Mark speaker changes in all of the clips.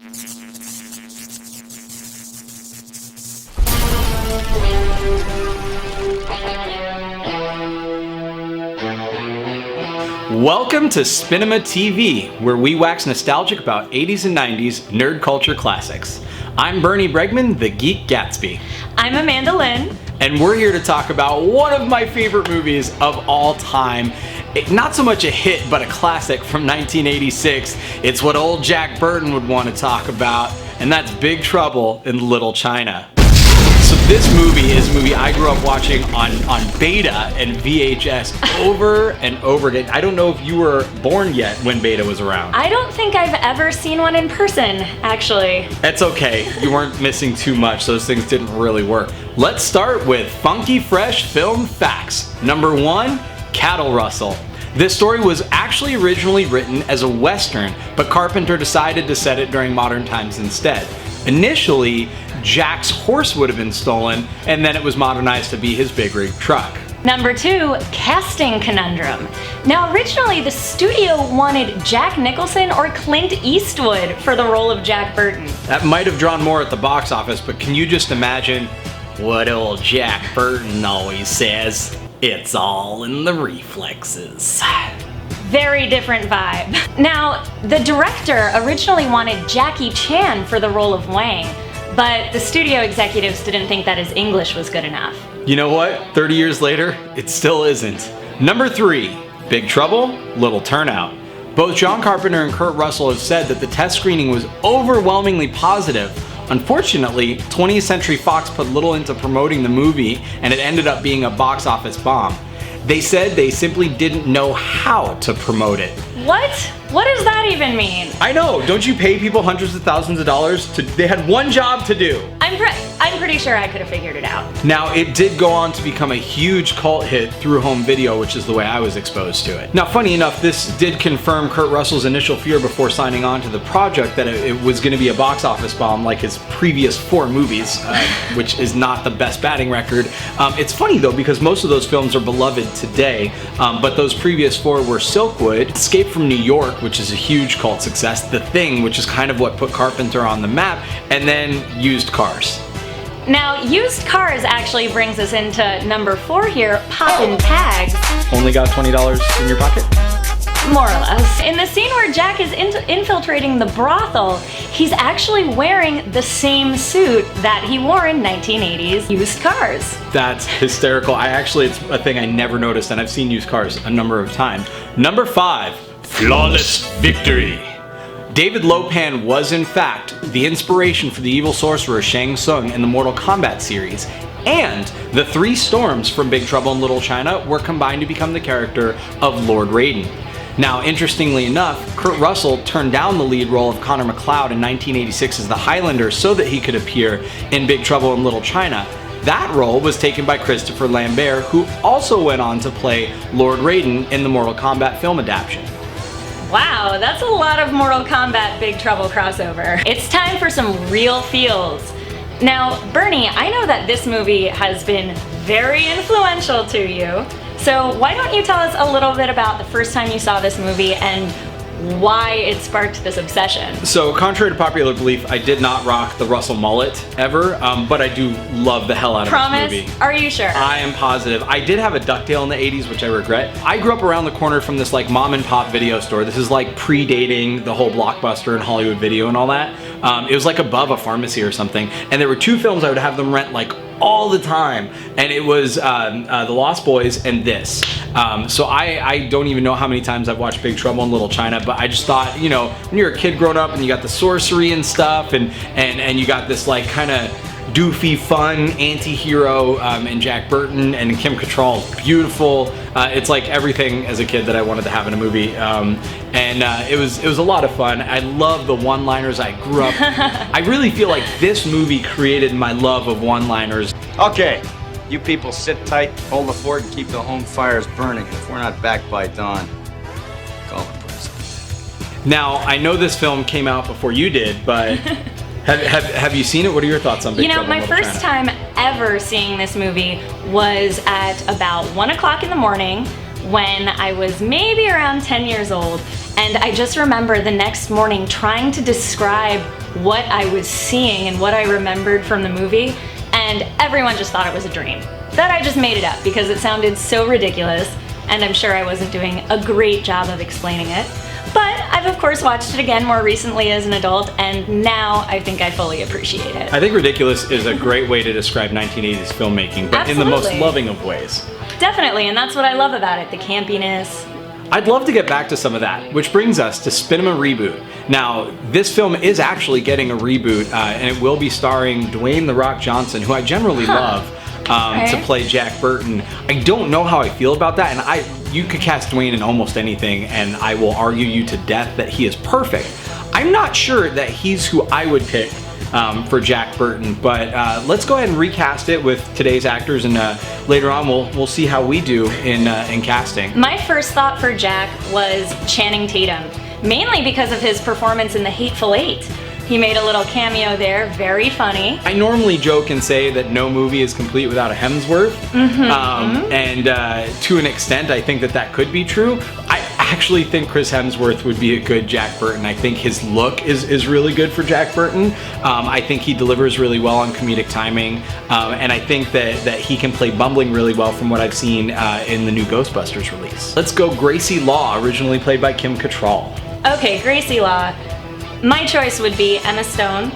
Speaker 1: Welcome to SPINEMA TV, where we wax nostalgic about 80s and 90s nerd culture classics. I'm Bernie Bregman, the Geek Gatsby.
Speaker 2: I'm Amanda Lynne.
Speaker 1: And we're here to talk about one of my favorite movies of all time. Not so much a hit, but a classic from 1986. It's what old Jack Burton would want to talk about, and that's Big Trouble in Little China. So this movie is a movie I grew up watching on Beta and VHS over and over again. I don't know if you were born yet when Beta was around.
Speaker 2: I don't think I've ever seen one in person, actually.
Speaker 1: That's okay. You weren't missing too much. Those things didn't really work. Let's start with funky fresh film facts. Number 1, Cattle Rustle. This story was actually originally written as a Western, but Carpenter decided to set it during modern times instead. Initially, Jack's horse would have been stolen, and then it was modernized to be his big rig truck.
Speaker 2: Number 2, casting conundrum. Now originally the studio wanted Jack Nicholson or Clint Eastwood for the role of Jack Burton.
Speaker 1: That might have drawn more at the box office, but can you just imagine what old Jack Burton always says? It's all in the reflexes.
Speaker 2: Very different vibe. Now, the director originally wanted Jackie Chan for the role of Wang, but the studio executives didn't think that his English was good enough.
Speaker 1: You know what? 30 years later, it still isn't. Number 3, Big Trouble, Little Turnout. Both John Carpenter and Kurt Russell have said that the test screening was overwhelmingly positive. Unfortunately, 20th Century Fox put little into promoting the movie, and it ended up being a box office bomb. They said they simply didn't know how to promote it.
Speaker 2: What? What does that even mean?
Speaker 1: I know, don't you pay people hundreds of thousands of dollars they had one job to do?
Speaker 2: I'm pretty sure I could have figured it out.
Speaker 1: Now, it did go on to become a huge cult hit through home video, which is the way I was exposed to it. Now, funny enough, this did confirm Kurt Russell's initial fear before signing on to the project that it was going to be a box office bomb like his previous 4 movies, which is not the best batting record. It's funny though, because most of those films are beloved today, but those previous 4 were Silkwood, Escape from New York, which is a huge cult success, The Thing, which is kind of what put Carpenter on the map, and then Used Cars.
Speaker 2: Now, Used Cars actually brings us into number 4 here, Poppin' Tags.
Speaker 1: Only got $20 in your pocket?
Speaker 2: More or less. In the scene where Jack is infiltrating the brothel, he's actually wearing the same suit that he wore in 1980's Used Cars.
Speaker 1: That's hysterical. It's a thing I never noticed, and I've seen Used Cars a number of times. Number 5, Flawless Victory. David Lopan was in fact the inspiration for the evil sorcerer Shang Tsung in the Mortal Kombat series, and the 3 storms from Big Trouble in Little China were combined to become the character of Lord Raiden. Now, interestingly enough, Kurt Russell turned down the lead role of Connor McLeod in 1986 as the Highlander so that he could appear in Big Trouble in Little China. That role was taken by Christopher Lambert, who also went on to play Lord Raiden in the Mortal Kombat film adaptation.
Speaker 2: Wow, that's a lot of Mortal Kombat Big Trouble crossover. It's time for some real feels. Now, Bernie, I know that this movie has been very influential to you, so why don't you tell us a little bit about the first time you saw this movie and why it sparked this obsession?
Speaker 1: So, contrary to popular belief, I did not rock the Russell mullet ever, but I do love the hell out of this movie.
Speaker 2: Are you sure?
Speaker 1: I am positive. I did have a ducktail in the 80s, which I regret. I grew up around the corner from this like mom and pop video store. This is like predating the whole Blockbuster and Hollywood Video and all that. It was like above a pharmacy or something, and there were 2 films I would have them rent like all the time, and it was The Lost Boys and this. So I don't even know how many times I've watched Big Trouble in Little China, but I just thought, you know, when you're a kid growing up and you got the sorcery and stuff, and you got this like kind of doofy, fun anti-hero and Jack Burton and Kim Cattrall, beautiful. It's like everything as a kid that I wanted to have in a movie, and it was a lot of fun. I love the one-liners. I grew up. I really feel like this movie created my love of one-liners.
Speaker 3: Okay, you people sit tight, hold the fort, and keep the home fires burning. If we're not back by dawn, call the president.
Speaker 1: Now, I know this film came out before you did, but have you seen it? What are your thoughts on Big Trouble in Little China?
Speaker 2: My first time ever seeing this movie was at about 1 o'clock in the morning when I was maybe around 10 years old, and I just remember the next morning trying to describe what I was seeing and what I remembered from the movie, and everyone just thought it was a dream. That I just made it up because it sounded so ridiculous, and I'm sure I wasn't doing a great job of explaining it. But I've of course watched it again more recently as an adult, and now I think I fully appreciate it.
Speaker 1: I think ridiculous is a great way to describe 1980s filmmaking, but in the most loving of ways.
Speaker 2: Definitely, and that's what I love about it, the campiness.
Speaker 1: I'd love to get back to some of that, which brings us to SPINEMA Reboot. Now, this film is actually getting a reboot, and it will be starring Dwayne "The Rock" Johnson, who I generally love, to play Jack Burton. I don't know how I feel about that, and you could cast Dwayne in almost anything, and I will argue you to death that he is perfect. I'm not sure that he's who I would pick for Jack Burton, but let's go ahead and recast it with today's actors, and later on we'll see how we do in casting.
Speaker 2: My first thought for Jack was Channing Tatum, mainly because of his performance in The Hateful Eight. He made a little cameo there, very funny.
Speaker 1: I normally joke and say that no movie is complete without a Hemsworth, and to an extent I think that could be true. I actually think Chris Hemsworth would be a good Jack Burton. I think his look is really good for Jack Burton. I think he delivers really well on comedic timing, and I think that he can play bumbling really well from what I've seen in the new Ghostbusters release. Let's go Gracie Law, originally played by Kim Cattrall.
Speaker 2: Okay, Gracie Law. My choice would be Emma Stone,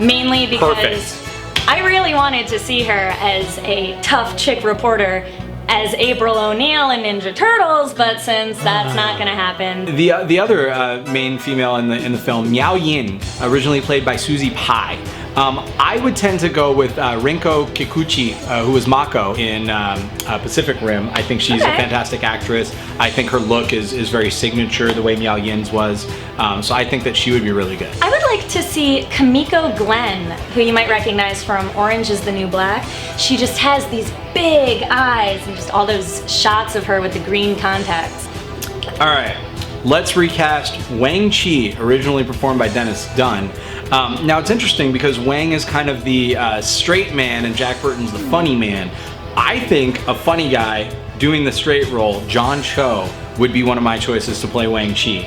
Speaker 2: mainly because I really wanted to see her as a tough chick reporter as April O'Neil in Ninja Turtles, but since that's not gonna happen.
Speaker 1: The other main female in the film, Miao Yin, originally played by Susie Pai. I would tend to go with Rinko Kikuchi, who was Mako in Pacific Rim. I think she's a fantastic actress. I think her look is very signature, the way Miao Yin's was. So I think that she would be really good.
Speaker 2: I would like to see Kimiko Glenn, who you might recognize from Orange is the New Black. She just has these big eyes and just all those shots of her with the green contacts.
Speaker 1: All right, let's recast Wang Chi, originally performed by Dennis Dunn. Now it's interesting because Wang is kind of the straight man and Jack Burton's the funny man. I think a funny guy doing the straight role, John Cho, would be one of my choices to play Wang Chi.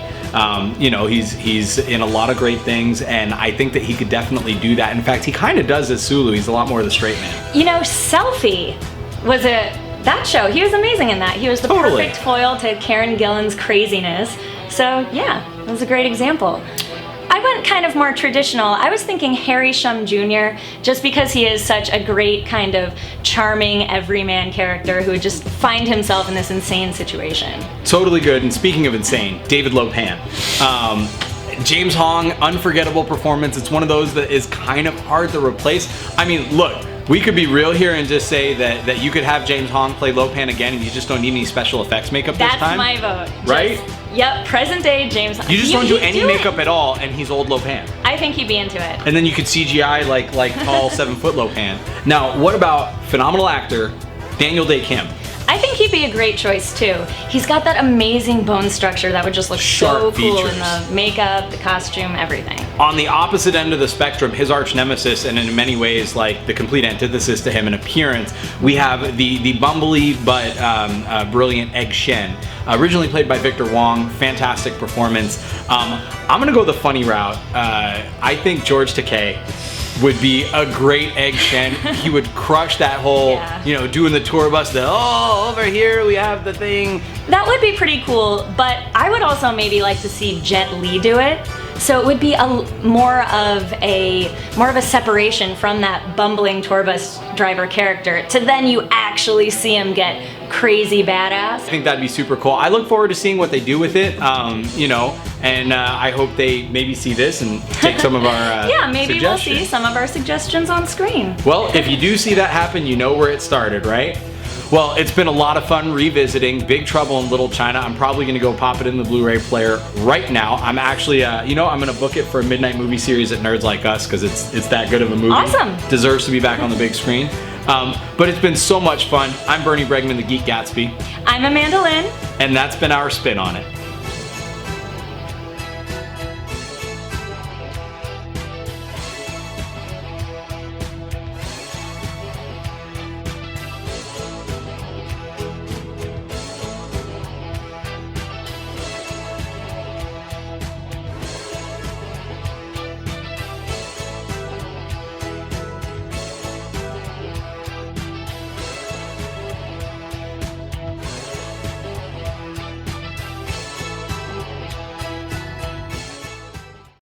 Speaker 1: You know, he's in a lot of great things, and I think that he could definitely do that. In fact, he kind of does as Sulu. He's a lot more of the straight man.
Speaker 2: You know, Selfie was that show. He was amazing in that. He was the perfect foil to Karen Gillan's craziness. So yeah, it was a great example. I went kind of more traditional. I was thinking Harry Shum Jr., just because he is such a great kind of charming everyman character who would just find himself in this insane situation.
Speaker 1: Totally good. And speaking of insane, David Lopan. James Hong, unforgettable performance. It's one of those that is kind of hard to replace. I mean, look, we could be real here and just say that you could have James Hong play Lopan again and you just don't need any special effects makeup this time.
Speaker 2: That's my vote.
Speaker 1: Right?
Speaker 2: Yep, present day James Hong.
Speaker 1: You just don't do any makeup at all and he's old Lopan.
Speaker 2: I think he'd be into it.
Speaker 1: And then you could CGI like tall 7-foot Lopan. Now, what about phenomenal actor Daniel Dae Kim?
Speaker 2: I think he'd be a great choice too. He's got that amazing bone structure that would just look so cool in the makeup, the costume, everything. On
Speaker 1: the opposite end of the spectrum, his arch nemesis, and in many ways like the complete antithesis to him in appearance, we have the bumbly but brilliant Egg Shen, originally played by Victor Wong. Fantastic performance. I'm gonna go the funny route. I think George Takei would be a great Egg Shen. He would crush that whole, you know, doing the tour bus, over here we have the thing.
Speaker 2: That would be pretty cool, but I would also maybe like to see Jet Li do it. So it would be more of a separation from that bumbling tour bus driver character to then you actually see him get crazy badass.
Speaker 1: I think that'd be super cool. I look forward to seeing what they do with it, you know, and I hope they maybe see this and take some of our
Speaker 2: yeah, maybe we'll see some of our suggestions on screen.
Speaker 1: Well, if you do see that happen, you know where it started, right? Well, it's been a lot of fun revisiting Big Trouble in Little China. I'm probably gonna go pop it in the Blu-ray player right now. I'm actually, you know, I'm gonna book it for a midnight movie series at Nerds Like Us because it's that good of a movie.
Speaker 2: Awesome.
Speaker 1: Deserves to be back on the big screen. But it's been so much fun. I'm Bernie Bregman, the Geek Gatsby.
Speaker 2: I'm Amanda Lynne.
Speaker 1: And that's been our spin on it.